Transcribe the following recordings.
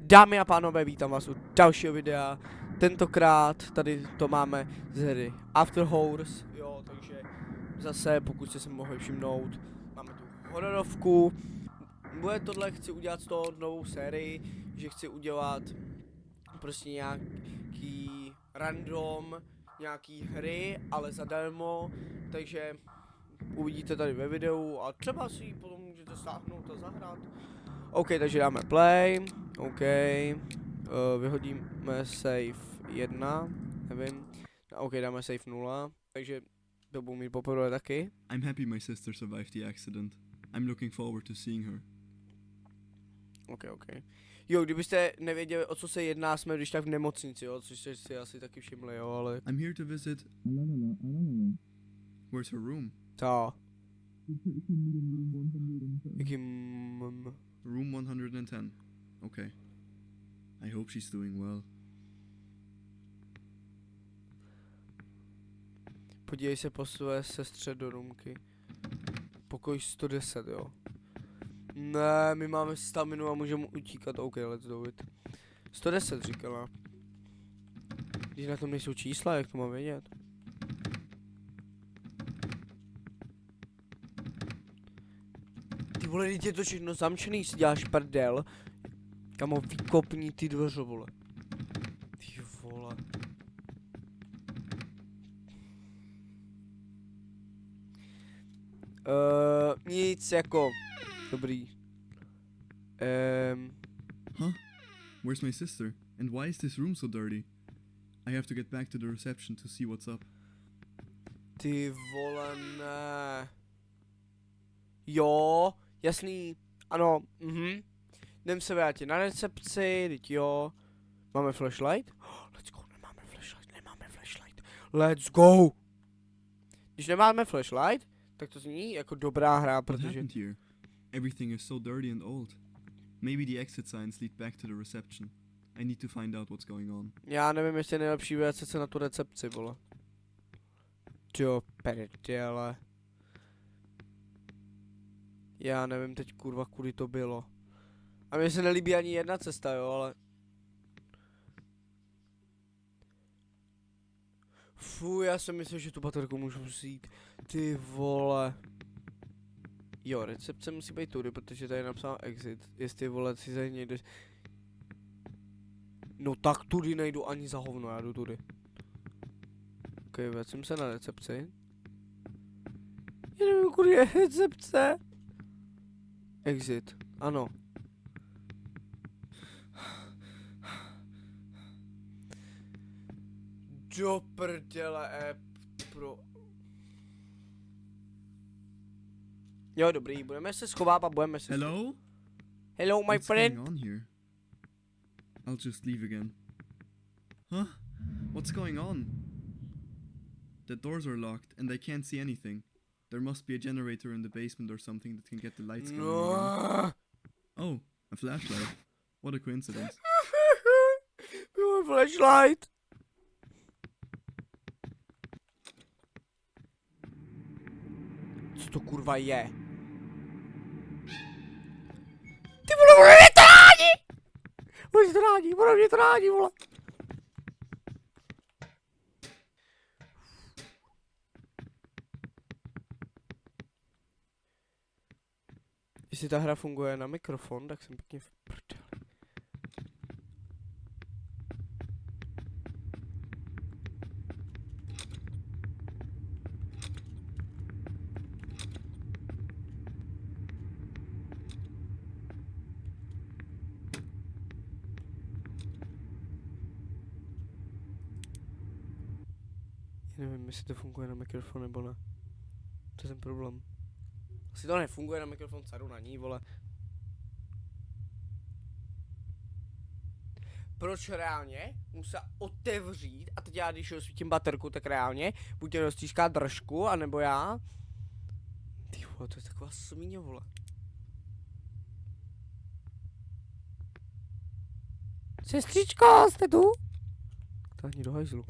Dámy a pánové, vítám vás u dalšího videa. Tentokrát tady to máme z hry After Hours, jo, takže zase, pokud jste se mohli všimnout, máme tu hororovku. Bude tohle, chci udělat z toho novou sérii, že chci udělat prostě nějaký random, nějaký hry, ale zadarmo, takže uvidíte tady ve videu a třeba si ji potom můžete stáhnout a zahrát. OK, takže dáme play, OK, vyhodíme save 1, nevím, OK, dáme save 0, takže to budu mít poprvé taky. I'm happy my sister survived the accident. I'm looking forward to seeing her. OK. Jo, kdybyste nevěděli, o co se jedná, jsme když tak v nemocnici, jo, což jste si asi taky všimli, jo, ale... I'm here to visit... Where's her room? Ta. Room 110. Okay. I hope she's doing well. Podívej se po své sestře do roomky. Pokoj 110, jo. Ne, my máme staminu a můžeme utíkat, OK, let's do it. 110 říkala. Když na tom nejsou čísla, jak to mám vědět? Ty vole, teď je to všechno zamčený, si děláš prdel. Kamo, vykopni ty dveře, vole. Ty vole. Nic jako... Dobrý. Huh? Where's my sister? And why is this room so dirty? I have to get back to the reception to see what's up. Ty vole, ne. Jo, jasný, ano, Jdem se vrátit na recepci, teď jo. Máme flashlight? Oh, let's go, nemáme flashlight. Let's go! Když nemáme flashlight, tak to zní jako dobrá hra, What protože... happened here? Everything is so dirty and old. Maybe the exit signs lead back to the reception. I need to find out what's going on. Já nevím, jestli je nejlepší vracet se na tu recepci, vole. Jo, prdele. Já nevím teď kurva, kudy to bylo. A mně se nelíbí ani jedna cesta, jo, ale... Fuj, já jsem myslel, že tu baterku můžu vzít. Ty vole. Jo, recepce musí být tudy, protože tady je napsáno exit. Jestli vole si za někde... No tak tudy nejdu ani za hovno, já jdu tudy. Ok, vracím se na recepci. Já nevím, kudy je recepce. Exit, ano. Do prdele, pro... Jo, dobrý, budeme se schovat a budeme se... Hello? Hello, my What's friend. going on here? I'll just leave again. Huh? What's going on? The doors are locked and I can't see anything. There must be a generator in the basement or something that can get the lights going again. Oh, a flashlight. What a coincidence. My flashlight. Co to kurva je? Ty vole, ono mě to rádí! Ono mě to rádí, vole. Jestli ta hra funguje na mikrofon, tak jsem pěkně v prdeli. Já nevím, jestli to funguje na mikrofon nebo ne. To je ten problém. Asi to nefunguje na mikrofon, caru na ní, vole. Proč reálně musel otevřít a teď já když rozsvítím baterku, tak reálně buď mě roztíská držku, anebo já. Ty vole, to je taková svíně, vole. Sestřičko, jste tu? Táhni do hajzlu.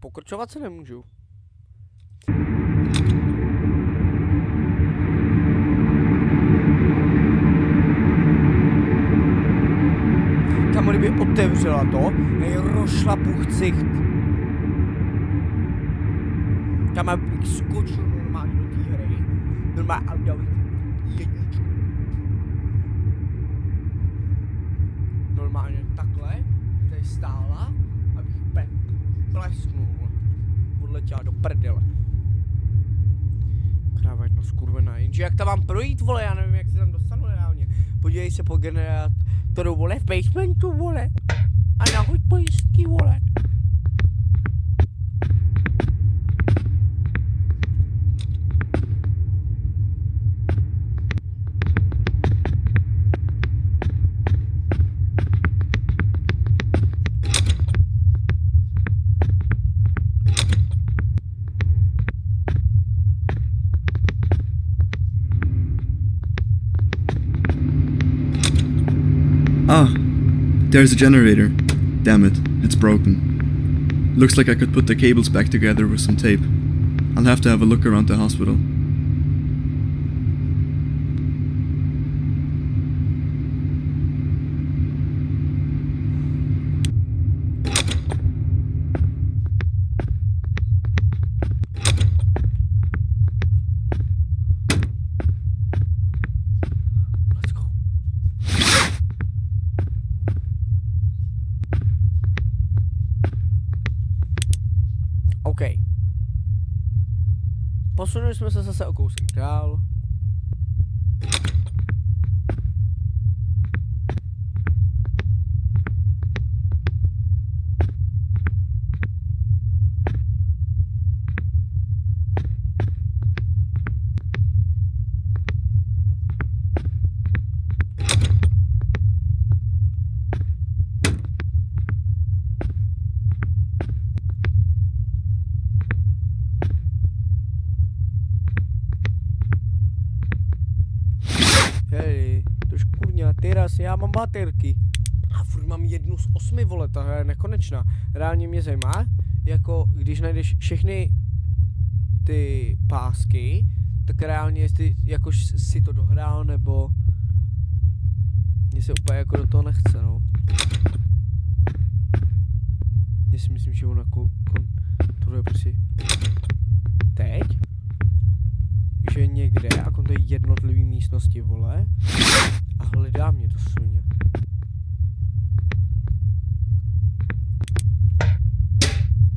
Pokračovat se nemůžu. otevřela to, jej rozšlapu ksicht. Tam abych skočil normálně do té hry, normálně a dal jedničku. Normálně takhle, tady stála, abych plesknul. Odletěla do prdele. Kráva jedna skurvená, jenže jak tam mám projít, vole, já nevím, jak se tam dostanu reálně. Podívej se po generátoru, vole, v basementu, vole. A nahoď pojistky, vole. Ah, there's a generator. Damn it, it's broken. Looks like I could put the cables back together with some tape. I'll have to have a look around the hospital. Let's go. OK. Posunuli jsme se zase o kousek dál. Hej, trošku kurňa, teraz, já mám baterky. A furt mám 1 z 8, vole, ta hra je nekonečná. Reálně mě zajímá, jako když najdeš všechny ty pásky, tak reálně jestli jako si to dohrál, nebo mně se úplně jako do toho nechce, no. Já si myslím, že ona to je prostě teď, že někde a to je jednotlivý místnosti, vole, a hledá mě to svině.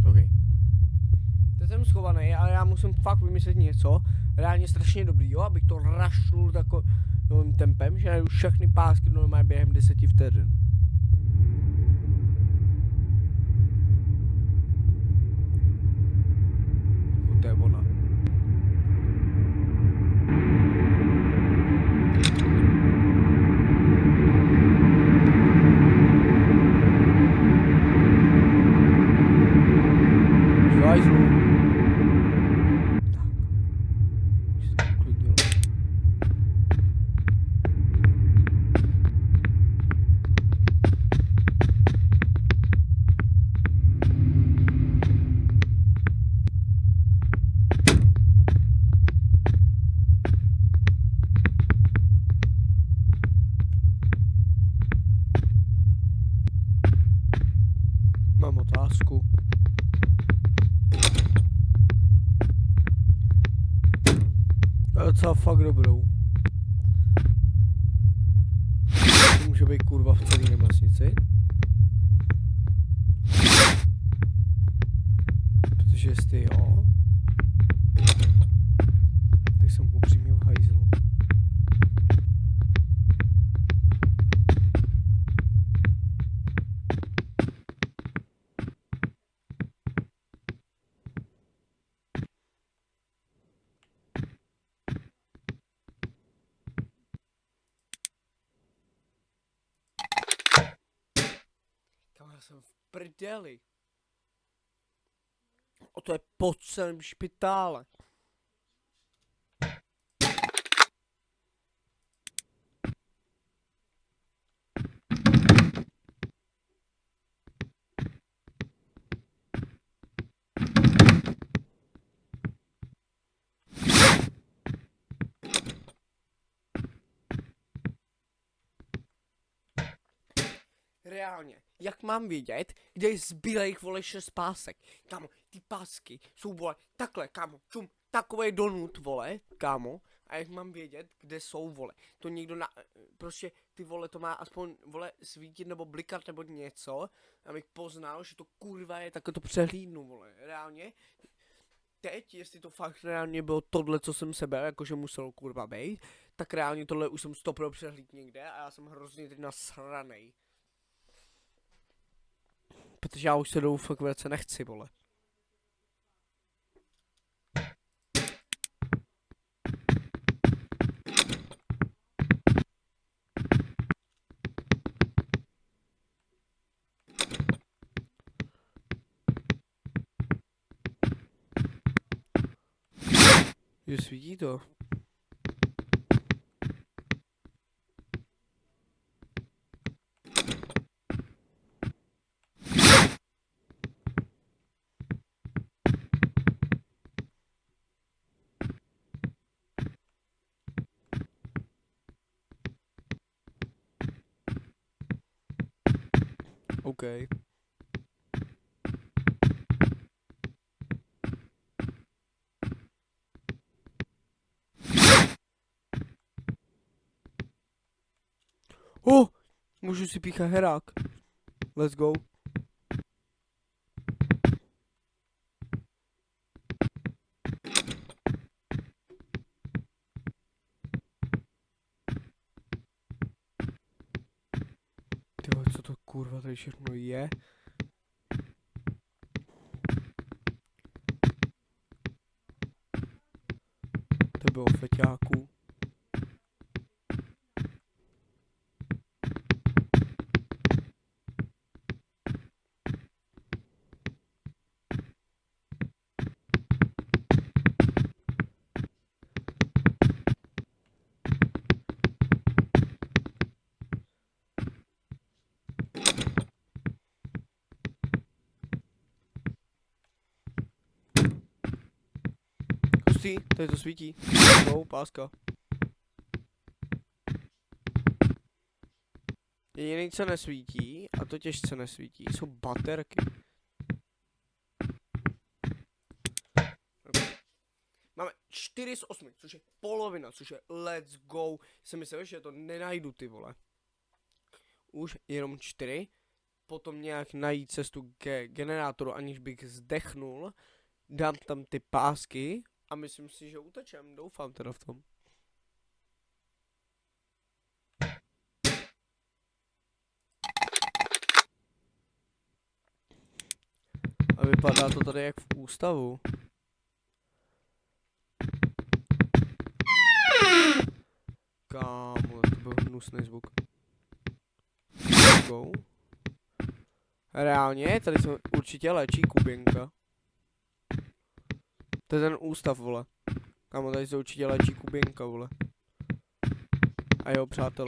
OK. Teď jsem schovaný, ale já musím fakt vymyslet něco reálně strašně dobrý, jo, abych to rašnul takovým tempem, že najdu všechny pásky normálně během 10 vteřin. To je ona. Žvajzlu. Tak. Už se to uklidnilo. Mám otázku. Docela fakt dobrou. To může být kurva v celé nemocnici. Protože jestli jo, tak jsem upřímně v hajzlu. Já jsem v prdeli. O to je po celém špitále. reálně, jak mám vědět, kde je zbylejch, vole, 6 pásek, kámo, ty pásky jsou, vole, takhle, kámo, čum, takovej donut, vole, kámo, a jak mám vědět, kde jsou, vole, to někdo prostě, ty vole, to má aspoň, vole, svítit nebo blikat nebo něco, abych poznal, že to kurva je, tak to přehlídnu, vole, reálně, teď, jestli to fakt reálně bylo tohle, co jsem sebel, jakože muselo kurva být, tak reálně tohle už jsem 100% přehlíd někde a já jsem hrozně teď nasranej. Protože já už se jdou fakt velice nechci, vole. Jo, svítí to. OK. Oh, můžu si píchat herák. Let's go. Tyjo, co to kurva tady všechno je? To bylo feťáků. Hustý, tady to svítí. No, páska. Jediný, co nesvítí, a to těžce nesvítí, jsou baterky. Máme 4 z 8, což je polovina, což je let's go. Jsem myslel, že to nenajdu, ty vole. Už jenom 4. Potom nějak najít cestu ke generátoru, aniž bych zdechnul. Dám tam ty pásky a myslím si, že utečem. Doufám teda v tom. A vypadá to tady jak v ústavu. Kámo, to byl hnusný zvuk. Go. Reálně, tady se určitě léčí Kubinka. To je ten ústav, vole. Kámo, tady se určitě léčí Kubinka, vole. A jeho přátelé.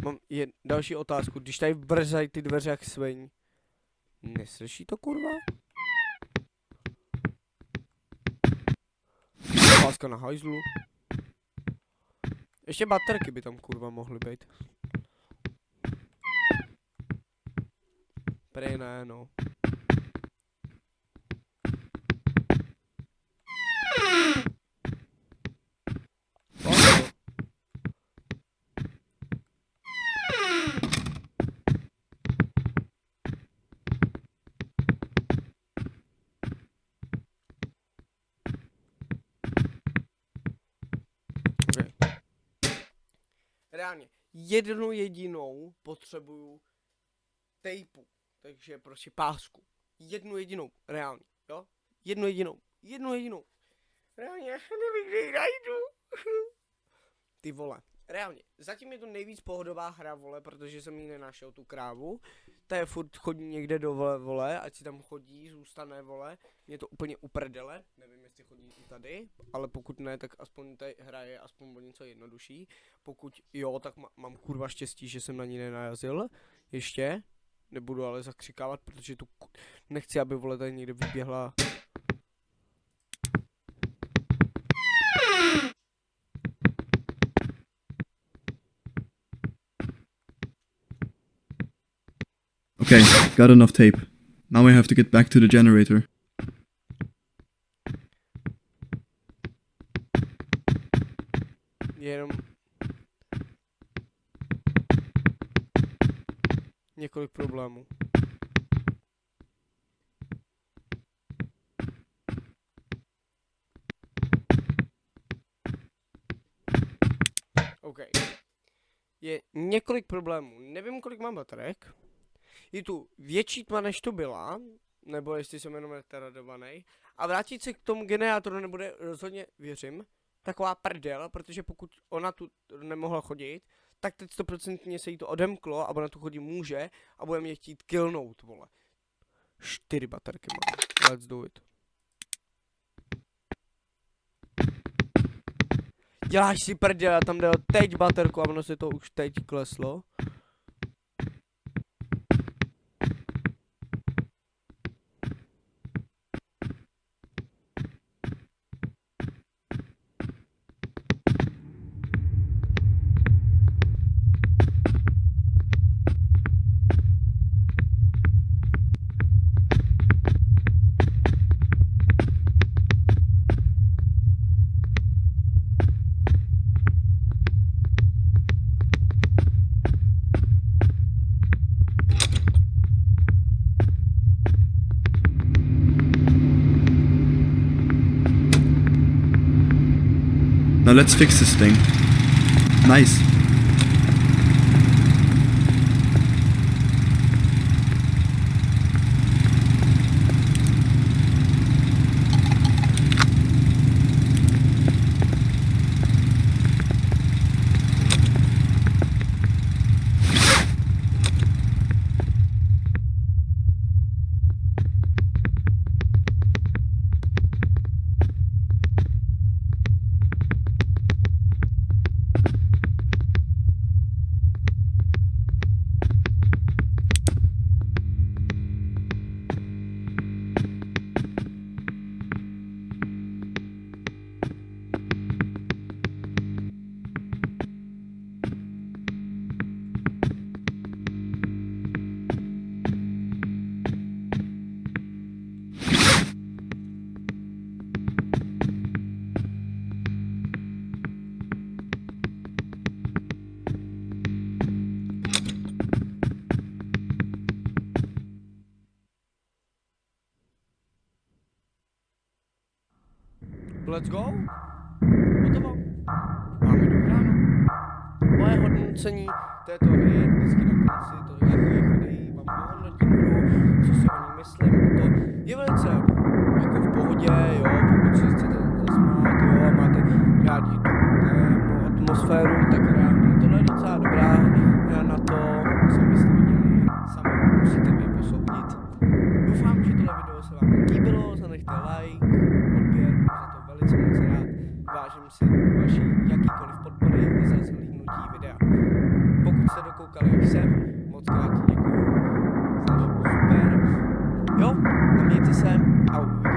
Mám další otázku. Když tady vrzají ty dveře jak sviň, neslyší to, kurva? Páska na hajzlu. Ještě baterky by tam, kurva, mohly být. Prej ne, no. Reálně, jednu jedinou potřebuju tejpu, takže prostě pásku. Jednu jedinou, reálně, jo? Jednu jedinou. Reálně, já nevím, kde ji najdu. Ty vole, reálně, zatím je to nejvíc pohodová hra, vole, protože jsem ji nenašel, tu krávu. Ta je furt chodí někde do vole, ať si tam chodí, zůstane, vole. Mě to úplně uprdele, nevím, jestli chodí i tady, ale pokud ne, tak aspoň ta hra je aspoň o něco jednodušší. Pokud jo, tak mám kurva štěstí, že jsem na ní nenajazil, ještě. Nebudu ale zakřikávat, protože tu nechci, aby, vole, tady někde vyběhla. Okay, got enough tape. Now I have to get back to the generator. Jenom několik problémů. OK. Je několik problémů. Nevím, kolik mám baterek. Je tu větší tma, než to byla. Nebo jestli jsem jenom retardovaný. A vrátit se k tomu generátoru nebude rozhodně, věřím, taková prdel, protože pokud ona tu nemohla chodit, tak teď 100% se jí to odemklo a ona tu chodit může a bude mě chtít killnout, vole. 4 baterky mám. Let's do it. Děláš si prdel, já tam dal teď baterku a ono se to už teď kleslo. Now let's fix this thing. Nice. Let's go. Hotovo. Máme dohráno. Moje hodnocení této hry je vždycky na konci toho videí. Vám dohodnotím hru, co si o ní myslím. To je velice jako v pohodě, jo, pokud si chcete zasmát, jo, a máte rádi tu atmosféru, tak reálně tohle je docela dobrá hra na to, sami jste viděli, sami musíte vy posoudit. Doufám, že tohle video se vám líbilo, zanechte like, odběr, protože to velice moc rád. Vážím si vaší jakýkoliv podpory i za zhlídnutí videa. Pokud jste dokoukali až sem, moc krát děkuju. Super. Jo, a mějte se a uvidíme.